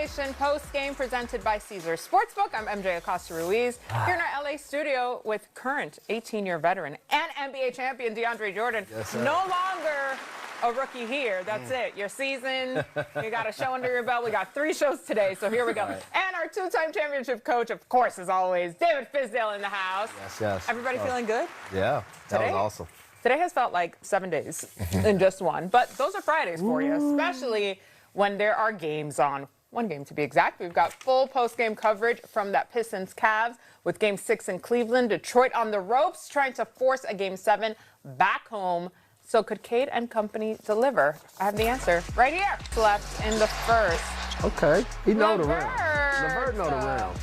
Nation post-game presented by Caesars Sportsbook. I'm MJ Acosta-Ruiz here in our LA studio with current 18-year veteran and NBA champion DeAndre Jordan. Yes, no longer a rookie here. That's it. Your season, you got a show under your belt. We got 3 shows today, so here we go. Right. And our 2-time championship coach, of course, as always, David Fizdale in the house. Yes, yes. Everybody feeling good? Yeah, that was awesome. Today has felt like 7 days in just one, but those are Fridays for you, especially when there are games on. One game to be exact. We've got full post-game coverage from that Pistons-Cavs with Game 6 in Cleveland. Detroit on the ropes, trying to force a Game 7 back home. So could Cade and company deliver? I have the answer right here. Left in the first. Okay, he know the round. LeVert know the round.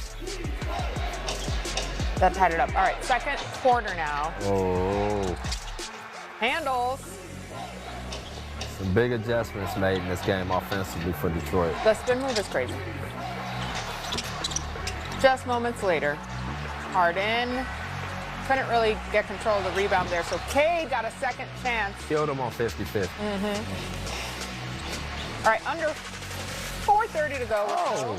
That tied it up. All right, second quarter now. Oh. Handles. Some big adjustments made in this game offensively for Detroit. The spin move is crazy. Just moments later, Harden couldn't really get control of the rebound there, so Cade got a second chance. Killed him on 50-50. All right, under 4:30 to go. Oh.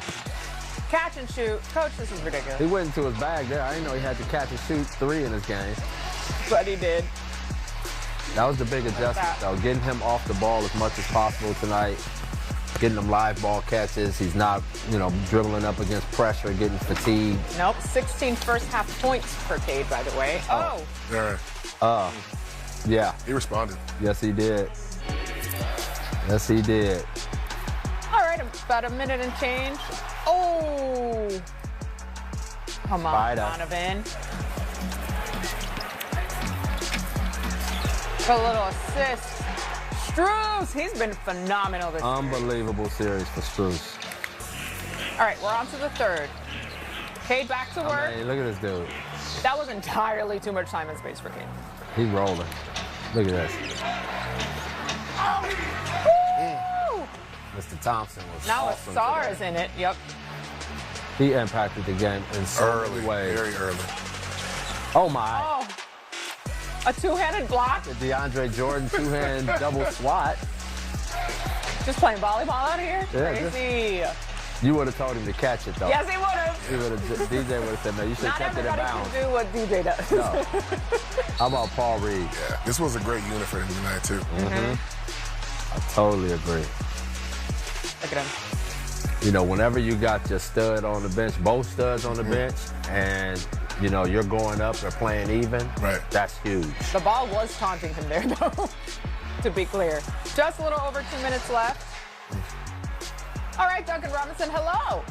Catch and shoot. Coach, this is ridiculous. He went into his bag there. I didn't know he had to catch and shoot 3 in this game. But he did. That was the big adjustment, though. Getting him off the ball as much as possible tonight. Getting him live ball catches. He's not, dribbling up against pressure, getting fatigued. Nope. 16 first half points for Cade, by the way. Oh. Yeah. He responded. Yes, he did. Yes, he did. All right, about a minute and change. Oh. Come on, Donovan. A little assist. Struz, he's been phenomenal this year. Unbelievable series for Struz. All right, we're on to the third. Cade back to work. Hey, look at this dude. That was entirely too much time and space for Cade. He's rolling. Look at this. Oh. Mr. Thompson was now awesome a star today. is in it. Yep. He impacted the game in so many ways. Very early. Oh, my. Oh. A two-handed block. The DeAndre Jordan two-hand double swat. Just playing volleyball out here? Yeah, crazy. You would have told him to catch it, though. Yes, he would have. DJ would have said, man, you should have kept it in bounds. Not everybody can do what DJ does. No. How about Paul Reed? Yeah, this was a great unit for him tonight, too. I totally agree. Look at him. Whenever you got your stud on the bench, both studs on the bench, and you're going up, they're playing even. Right. That's huge. The ball was taunting him there, though, to be clear. Just a little over 2 minutes left. All right, Duncan Robinson, hello.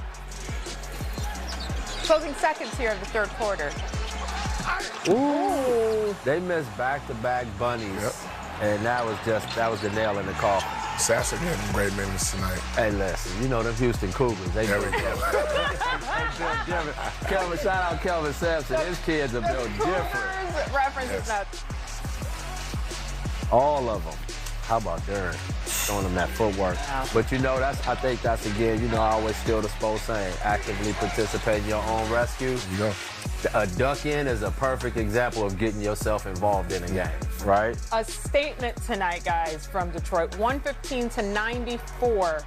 Closing seconds here of the third quarter. Ooh. They missed back-to-back bunnies, and that was the nail in the coffin. Sasser getting great minutes tonight. Hey, listen, them Houston Cougars, they built different. Shout out Kelvin Sampson. His kids are built different. References nuts. All of them. How about Darren? Showing them that footwork. Wow. But I think that's again, I always steal the Spo saying, actively participate in your own rescue. A duck in is a perfect example of getting yourself involved in a game, right? A statement tonight, guys, from Detroit. 115-94,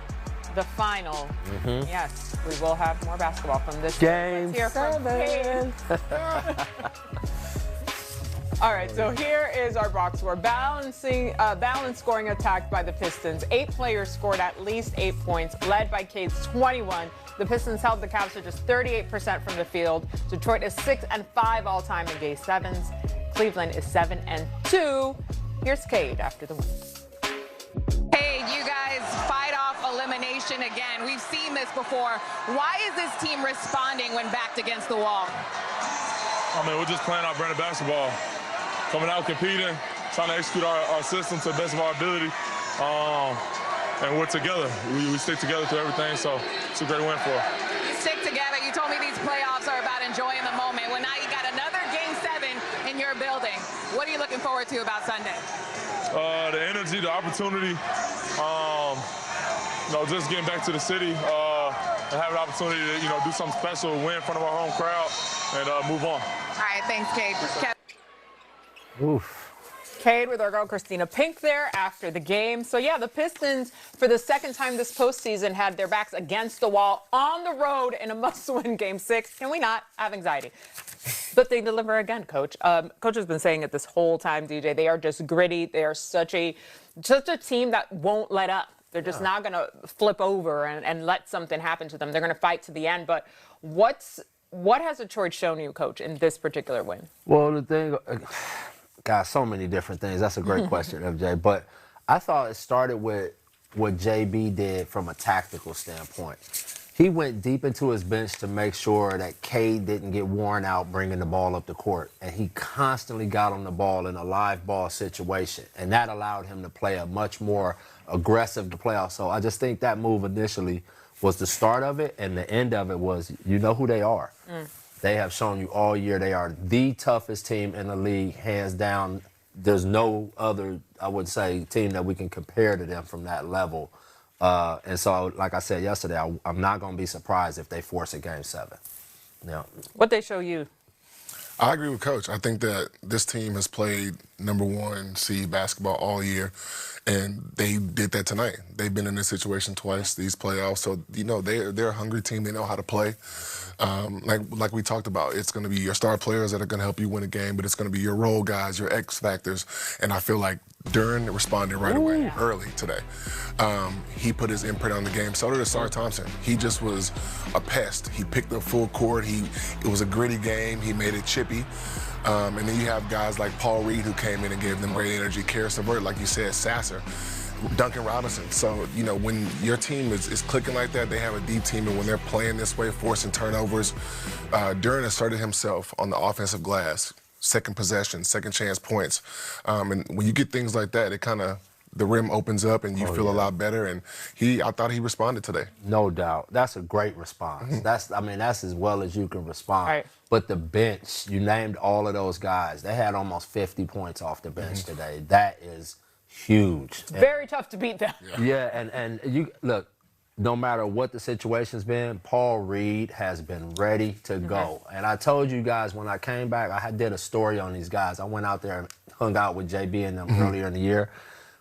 the final. Yes, we will have more basketball from this Game 7. All right, so here is our box score. Balanced scoring attack by the Pistons. 8 players scored at least 8 points, led by Cade's 21. The Pistons held the Cavs to just 38% from the field. Detroit is 6-5 all-time in Game 7s. Cleveland is 7-2. Here's Cade after the win. Hey, you guys fight off elimination again. We've seen this before. Why is this team responding when backed against the wall? We're just playing our brand of basketball. Coming out, competing, trying to execute our system to the best of our ability. And we're together. We stick together through everything, so it's a great win for us. You stick together. You told me these playoffs are about enjoying the moment. Well, now you got another Game 7 in your building. What are you looking forward to about Sunday? The energy, the opportunity, just getting back to the city and having an opportunity to, do something special, win in front of our home crowd, and move on. All right, thanks, Cade. Oof. Cade with our girl Christina Pink there after the game. So, yeah, the Pistons, for the second time this postseason, had their backs against the wall on the road in a must-win Game 6. Can we not have anxiety? But they deliver again, Coach. Coach has been saying it this whole time, DJ. They are just gritty. They are such a team that won't let up. They're just not going to flip over and let something happen to them. They're going to fight to the end. But what has Detroit shown you, Coach, in this particular win? Well, the thing, God, so many different things. That's a great question, MJ. But I thought it started with what JB did from a tactical standpoint. He went deep into his bench to make sure that Cade didn't get worn out bringing the ball up the court. And he constantly got on the ball in a live ball situation. And that allowed him to play a much more aggressive playoff. So I just think that move initially was the start of it. And the end of it was, you know who they are. They have shown you all year they are the toughest team in the league, hands down. There's no other, I would say, team that we can compare to them from that level. And so, like I said yesterday, I'm not going to be surprised if they force a Game 7. Yeah. What they show you? I agree with Coach. I think that this team has played #1 seed basketball all year, and they did that tonight. They've been in this situation twice, these playoffs, so, you know, they're a hungry team. They know how to play. Like we talked about, it's going to be your star players that are going to help you win a game, but it's going to be your role guys, your X factors, and I feel like Duran responded right away, early today. He put his imprint on the game. So did Asar Thompson. He just was a pest. He picked up full court. It was a gritty game. He made it chippy. And then you have guys like Paul Reed who came in and gave them great energy. Karis LeVert, like you said, Sasser, Duncan Robinson. So, you know, when your team is clicking like that, they have a deep team, and when they're playing this way, forcing turnovers, Duran asserted himself on the offensive glass. Second possession, second chance points. And when you get things like that, it kind of, the rim opens up and you feel a lot better. And I thought he responded today. No doubt. That's a great response. That's as well as you can respond. Right. But the bench, you named all of those guys. They had almost 50 points off the bench today. That is huge. Very tough to beat them. Yeah, and you look, no matter what the situation's been, Paul Reed has been ready to go. And I told you guys when I came back, I did a story on these guys. I went out there and hung out with JB and them earlier in the year.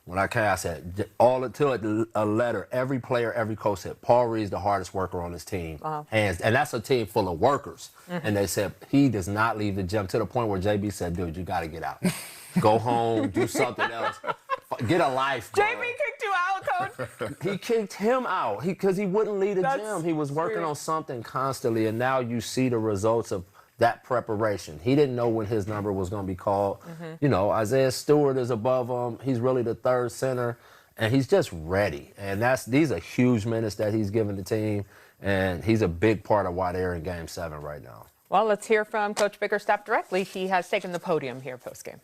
When I came, I said, to a letter, every player, every coach said, Paul Reed's the hardest worker on this team. And that's a team full of workers. And they said, he does not leave the gym, to the point where JB said, dude, you got to get out. Go home, do something else. Get a life, bro. JB kicked you out, Coach. He kicked him out because he wouldn't leave the gym. He was working on something constantly, and now you see the results of that preparation. He didn't know when his number was going to be called. You know, Isaiah Stewart is above him. He's really the third center, and he's just ready. And these are huge minutes that he's given the team, and he's a big part of why they're in Game 7 right now. Well, let's hear from Coach Bickerstaff directly. He has taken the podium here post-game.